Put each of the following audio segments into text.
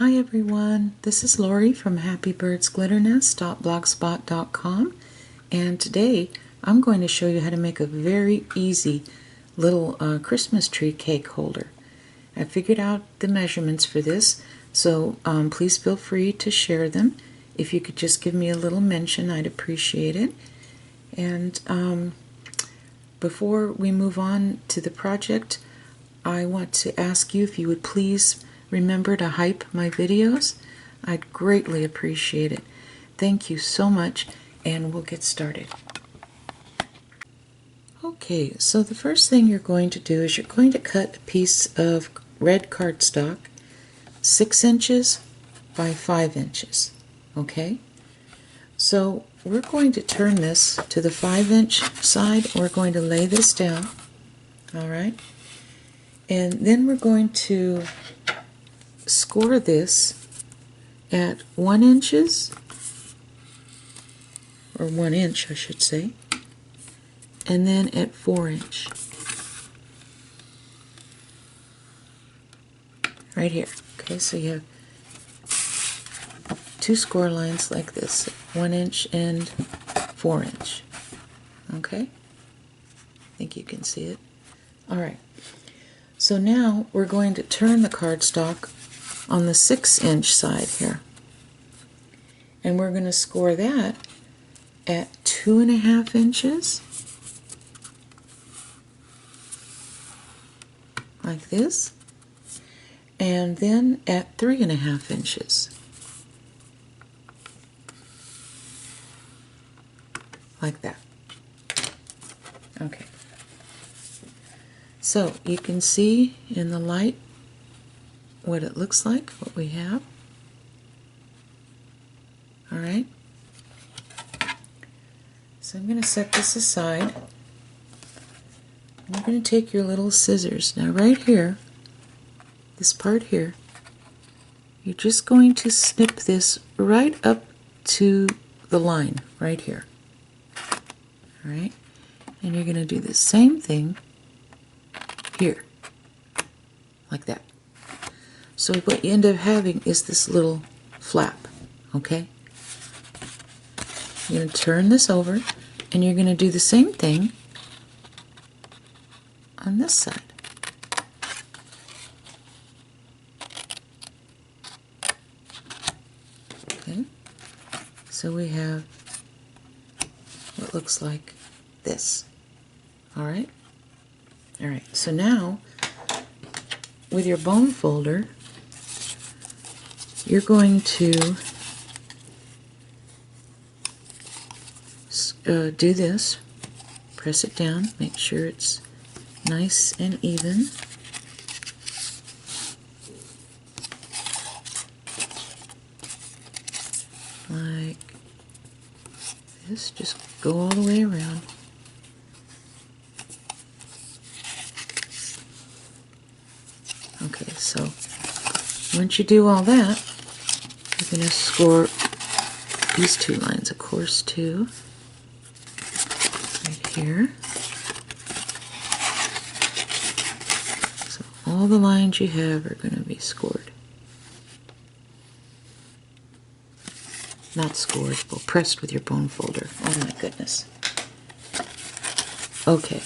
Hi everyone, this is Lori from happybirdsglitternest.blogspot.com, and today I'm going to show you how to make a very easy little Christmas tree cake holder. I figured out the measurements for this, so please feel free to share them. If you could just give me a little mention, I'd appreciate it. And before we move on to the project, I want to ask you if you would please remember to hype my videos. I'd greatly appreciate it. Thank you so much, and we'll get started. Okay, so the first thing you're going to do is you're going to cut a piece of red cardstock 6 inches by 5 inches. Okay? So we're going to turn this to the 5-inch side. We're going to lay this down. Alright? And then we're going to score this at 1 inch, or 1 inch I should say, and then at 4 inch. Right here. Okay, so you have 2 score lines like this, 1 inch and 4 inch. Okay? I think you can see it. Alright. So now we're going to turn the cardstock on the 6-inch side here. And we're going to score that at 2.5 inches. Like this. And then at 3.5 inches. Like that. Okay. So you can see in the light what it looks like, what we have. Alright. So I'm going to set this aside. You're going to take your little scissors. Now right here, this part here, you're just going to snip this right up to the line, right here. Alright. And you're going to do the same thing here, like that. So what you end up having is this little flap, okay? You're going to turn this over, and you're going to do the same thing on this side. Okay? So we have what looks like this. Alright? Alright, so now with your bone folder, you're going to do this, press it down, make sure it's nice and even. Like this, just go all the way around. Okay, so once you do all that, you're going to score these 2 lines, of course, too. Right here. So all the lines you have are going to be scored. Not scored, but pressed with your bone folder. Oh my goodness. Okay.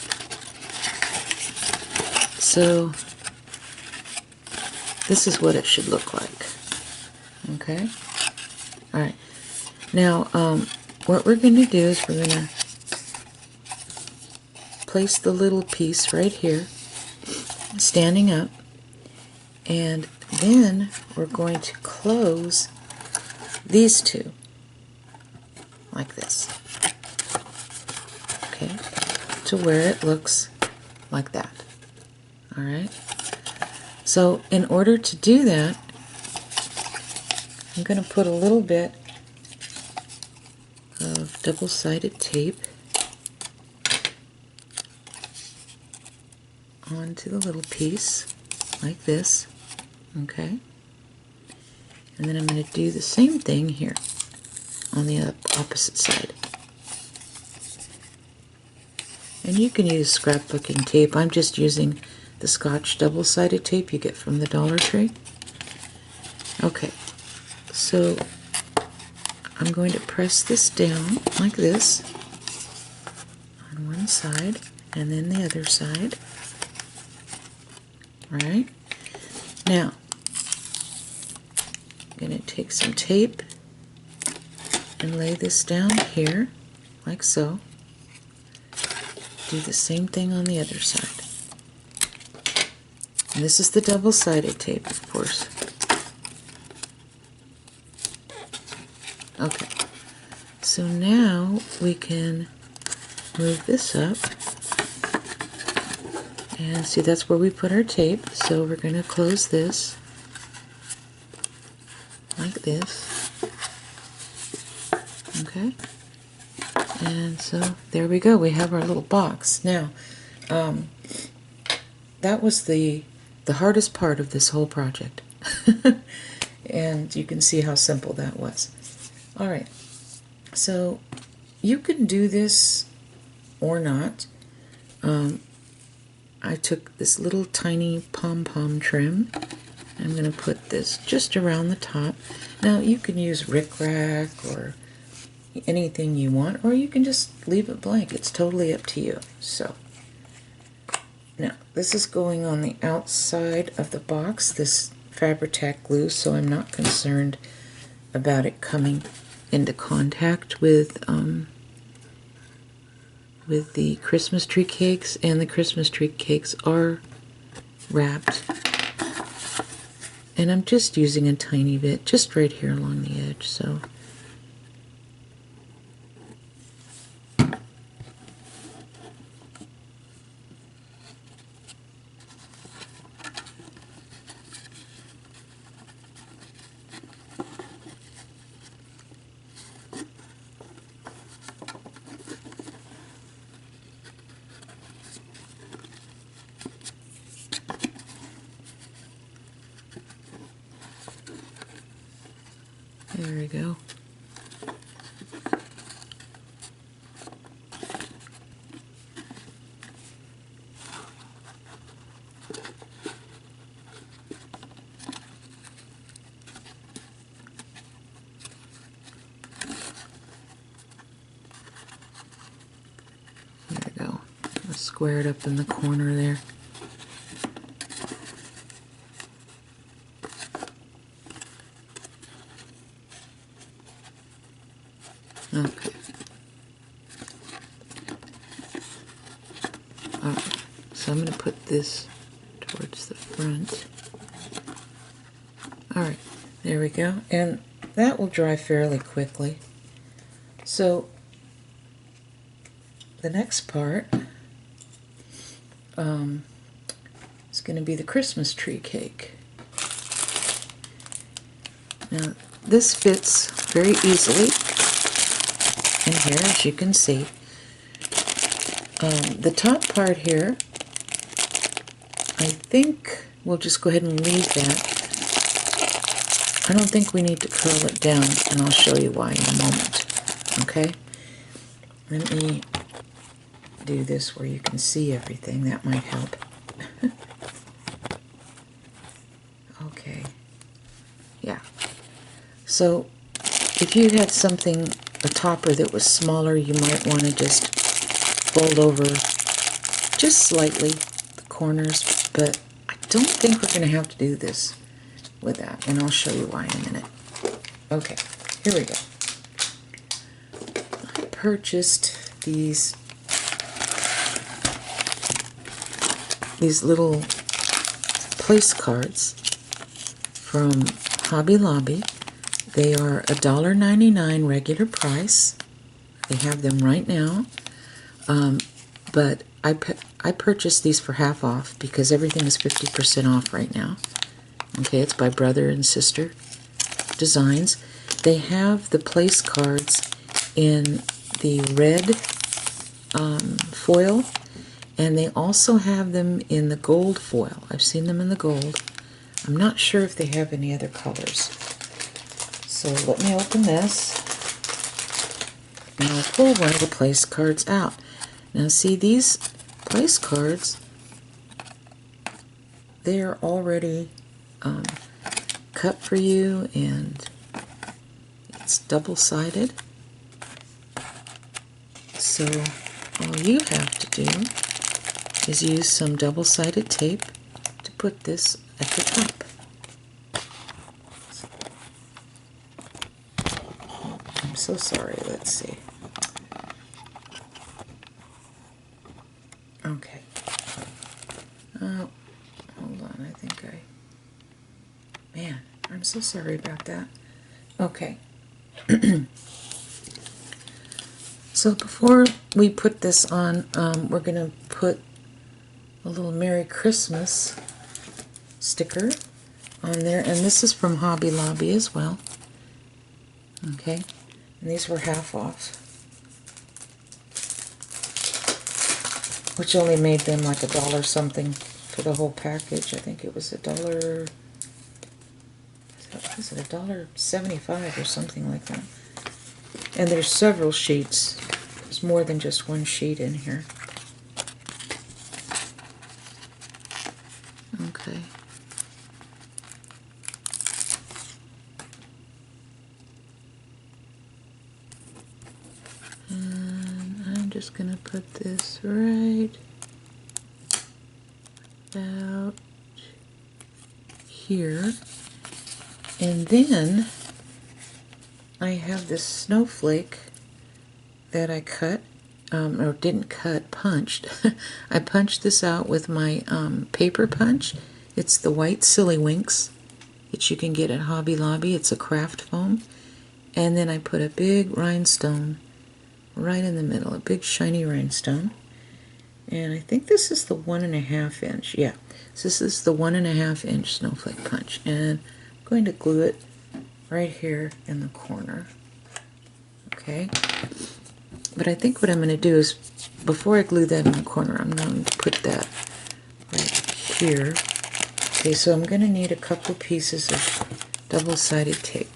So this is what it should look like. Okay? Alright. Now, what we're going to do is we're going to place the little piece right here, standing up, and then we're going to close these 2, like this. Okay? To where it looks like that. Alright? So in order to do that, I'm going to put a little bit of double-sided tape onto the little piece, like this. Okay? And then I'm going to do the same thing here on the opposite side. And you can use scrapbooking tape. I'm just using the Scotch double-sided tape you get from the Dollar Tree. Okay, so I'm going to press this down like this on one side and then the other side. Right? Now, I'm going to take some tape and lay this down here like so. Do the same thing on the other side. And this is the double-sided tape, of course. Okay, so now we can move this up. And see, that's where we put our tape. So we're going to close this like this. Okay. And so there we go. We have our little box. Now, that was the hardest part of this whole project. And you can see how simple that was. All right. So you can do this or not. I took this little tiny pom-pom trim. I'm going to put this just around the top. Now you can use rickrack or anything you want, or you can just leave it blank. It's totally up to you. So now this is going on the outside of the box, this Fabri-Tac glue, so I'm not concerned about it coming into contact with the Christmas tree cakes, and the Christmas tree cakes are wrapped. And I'm just using a tiny bit, just right here along the edge, so. There we go. There we go. I'll square it up in the corner there. Okay. Alright, so I'm going to put this towards the front. Alright, there we go. And that will dry fairly quickly. So the next part is going to be the Christmas tree cake. Now this fits very easily in here, as you can see. The top part here, I think we'll just go ahead and leave that. I don't think we need to curl it down, and I'll show you why in a moment. Okay? Let me do this where you can see everything. That might help. Okay. Yeah. So, if you had something, a topper that was smaller, you might want to just fold over just slightly the corners, but I don't think we're going to have to do this with that, and I'll show you why in a minute. Okay, here we go. I purchased these little place cards from Hobby Lobby. They are $1.99 regular price. They have them right now. But I purchased these for half off because everything is 50% off right now. Okay, it's by Brother and Sister Designs. They have the place cards in the red foil, and they also have them in the gold foil. I've seen them in the gold. I'm not sure if they have any other colors. So let me open this, and I'll pull one of the place cards out. Now see, these place cards, they are already cut cut for you, and it's double-sided. So all you have to do is use some double-sided tape to put this at the top. I'm so sorry, let's see. Okay. Oh, hold on, I think man, I'm so sorry about that. Okay. So before we put this on, we're going to put a little Merry Christmas sticker on there, and this is from Hobby Lobby as well. Okay, and these were half off, which only made them like $1 something for the whole package. I think it was $1. Is it $1.75 or something like that? And there's several sheets. There's more than just one sheet in here. Okay. And I'm just going to put this right about here. And then I have this snowflake that I cut, or didn't cut, punched. I punched this out with my paper punch. It's the white Silly Winks that you can get at Hobby Lobby. It's a craft foam. And then I put a big rhinestone right in the middle, a big shiny rhinestone. And I think this is the 1.5 inch. Yeah, so this is the 1.5 inch snowflake punch. And I'm going to glue it right here in the corner. Okay. But I think what I'm going to do is, before I glue that in the corner, I'm going to put that right here. Okay, so I'm going to need a couple pieces of double-sided tape.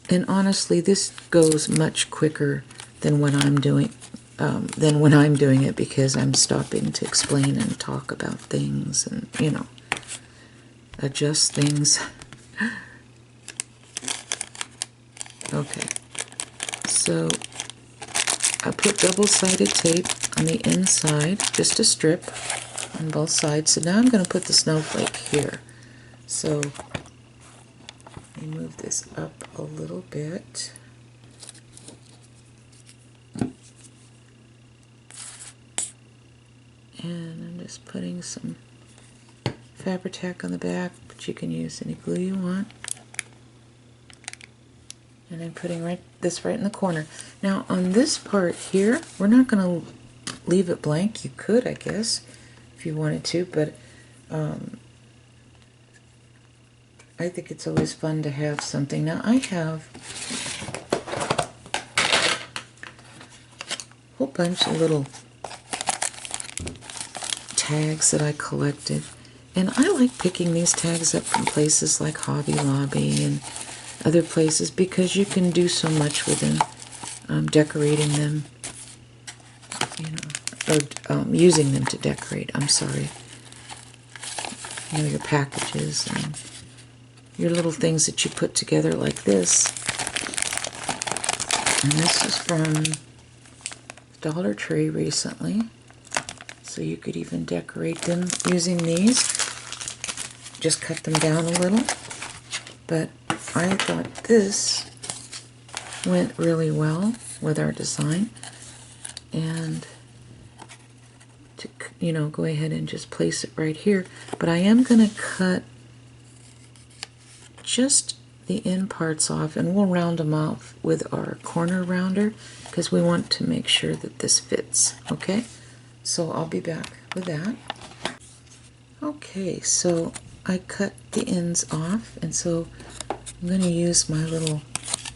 And honestly, this goes much quicker than when I'm doing it, because I'm stopping to explain and talk about things and, you know, adjust things. Okay, so I put double-sided tape on the inside, just a strip on both sides. So now I'm going to put the snowflake here. So let me move this up a little bit. And I'm just putting some Fabri-Tac on the back, but you can use any glue you want. And I'm putting this right in the corner. Now on this part here, we're not going to leave it blank. You could, I guess, if you wanted to, but I think it's always fun to have something. Now I have a whole bunch of little tags that I collected, and I like picking these tags up from places like Hobby Lobby and other places, because you can do so much with them, decorating them, you know, or using them to decorate. I'm sorry. You know, your packages and your little things that you put together like this. And this is from Dollar Tree recently. So you could even decorate them using these. Just cut them down a little. But I thought this went really well with our design. And to, you know, go ahead and just place it right here. But I am going to cut just the end parts off, and we'll round them off with our corner rounder, because we want to make sure that this fits. Okay? So I'll be back with that. Okay, so I cut the ends off, and so I'm going to use my little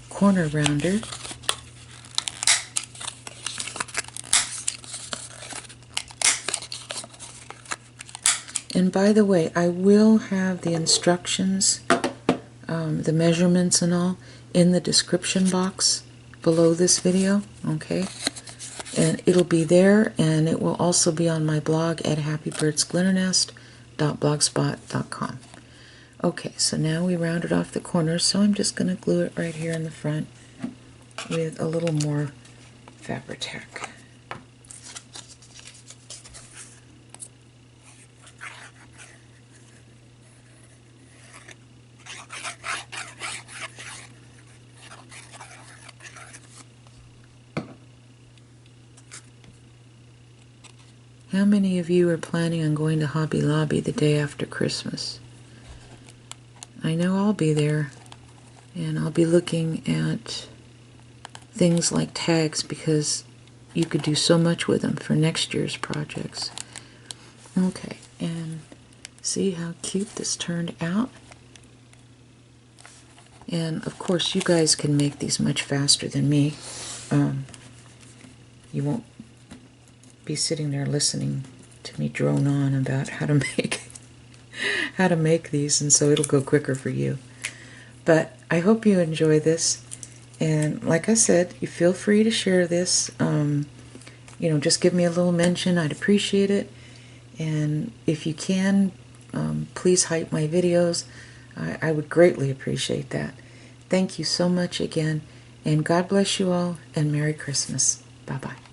corner rounder. And by the way, I will have the instructions, the measurements and all, in the description box below this video, okay? And it'll be there, and it will also be on my blog at happybirdsglitternest.blogspot.com. Okay, so now we rounded off the corners, so I'm just going to glue it right here in the front with a little more Fabri-Tac. How many of you are planning on going to Hobby Lobby the day after Christmas? I know I'll be there, and I'll be looking at things like tags because you could do so much with them for next year's projects. Okay, and see how cute this turned out? And of course you guys can make these much faster than me. You won't be sitting there listening to me drone on about how to make these, and so it'll go quicker for you. But I hope you enjoy this, and like I said, you feel free to share this. Just give me a little mention. I'd appreciate it. And if you can, please hype my videos. I would greatly appreciate that. Thank you so much again, and God bless you all, and Merry Christmas. Bye-bye.